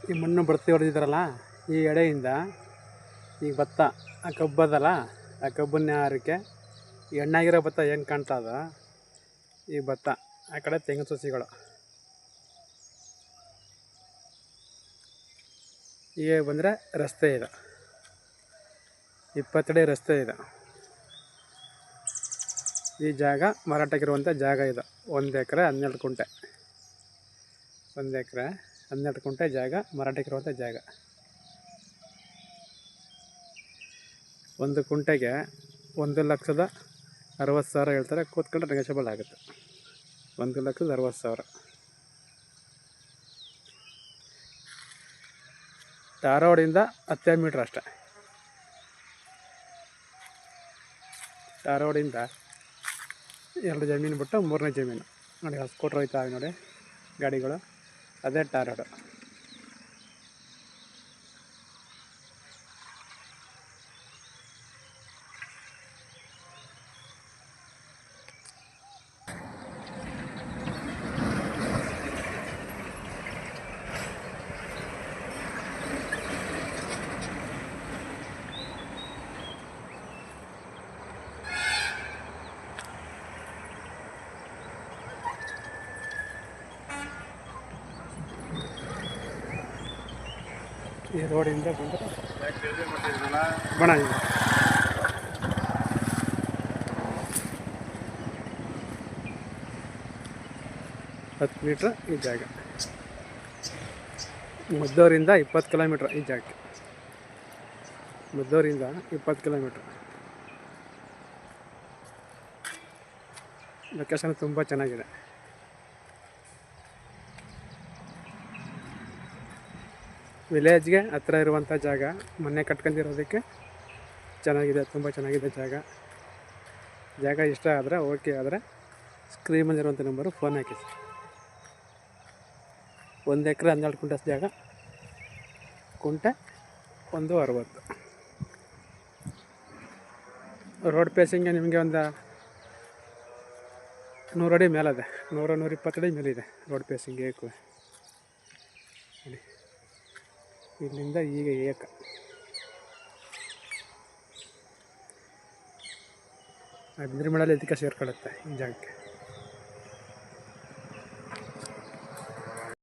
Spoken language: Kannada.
ಈ ಮಣ್ಣು ಭರ್ತಿ ಹೊಡೆದಿದ್ದಾರಲ್ಲ, ಈ ಎಡೆಯಿಂದ ಈಗ ಭತ್ತ ಆ ಕಬ್ಬದಲ್ಲ, ಆ ಕಬ್ಬನ್ನ ಹಾರಕ್ಕೆ ಎಣ್ಣಾಗಿರೋ ಭತ್ತ ಹೆಂಗೆ ಕಾಣ್ತದ ಈ ಭತ್ತ. ಆ ಕಡೆ ತೆಂಗಿನ ಸಸಿಗಳು. ಈಗ ಬಂದರೆ ರಸ್ತೆ ಇದೆ, 20 ಅಡಿ ರಸ್ತೆ ಇದೆ. ಈ ಜಾಗ ಮಾರಾಟಕ್ಕಿರುವಂಥ ಜಾಗ ಇದು. 1 ಎಕರೆ 12 ಕುಂಟೆ. 1 ಎಕರೆ 12 ಕುಂಟೆ ಜಾಗ ಮಾರಾಟಕ್ಕಿರುವಂಥ ಜಾಗ. 1 ಕುಂಟೆಗೆ 1,60,000 ಹೇಳ್ತಾರೆ. ಕೂತ್ಕೊಂಡ್ರೆ ನೆಗೋಷಿಯಬಲ್ ಆಗುತ್ತೆ. 1,60,000. ಧಾರವಾಡಿಂದ 10 ಮೀಟ್ರ್ ಅಷ್ಟೆ. ಧಾರವಾಡಿಂದ 2 ಜಮೀನು ಬಿಟ್ಟು 3ನೇ ಜಮೀನು ನೋಡಿ. ಸ್ಕೂಟ್ರ್ ಹೋಯ್ತಾ ನೋಡಿ ಗಾಡಿಗಳು, ಅದೇ ಧಾರವಾಡ. ಈ ರೋಡಿಂದ ಬಂದರೆ ಬಣ ಇದೆ. 10 ಮೀಟ್ರ್ ಈ ಜಾಗ. ಮದ್ದೂರಿಂದ 20 ಕಿಲೋಮೀಟ್ರ್ ಈ ಜಾಗಕ್ಕೆ. ಮದ್ದೂರಿಂದ 20 ಕಿಲೋಮೀಟ್ರ್. ಲೊಕೇಶನ್ ತುಂಬ ಚೆನ್ನಾಗಿದೆ. ವಿಲೇಜ್ಗೆ ಹತ್ತಿರ ಇರುವಂಥ ಜಾಗ. ಮನೆ ಕಟ್ಕೊಂಡಿರೋದಕ್ಕೆ ಚೆನ್ನಾಗಿದೆ, ತುಂಬ ಚೆನ್ನಾಗಿದೆ ಜಾಗ. ಜಾಗ ಇಷ್ಟ ಆದರೆ, ಓಕೆ ಆದರೆ ಸ್ಕ್ರೀನ್ ಮೇಲಿರುವಂಥ ನಂಬರು ಫೋನ್ ಹಾಕಿ. 1 ಎಕರೆ 12 ಕುಂಟೆ ಜಾಗ. ಕುಂಟೆ 1,60. ರೋಡ್ ಪೇಸಿಂಗ್ಗೆ ನಿಮಗೆ ಒಂದು 100 ಅಡಿ ಮೇಲದೆ. 100-120 ಅಡಿ ಮೇಲಿದೆ ರೋಡ್ ಪೇಸಿಂಗ್ ಏಕು. ಇಲ್ಲಿಂದ ಈಗ ಏಕ 15 ಮಿಡಲ್ಲಿ ಇದಕ್ಕೆ ಸೇರ್ಕೊಳ್ಳುತ್ತೆ ಈ ಜಾಗಕ್ಕೆ.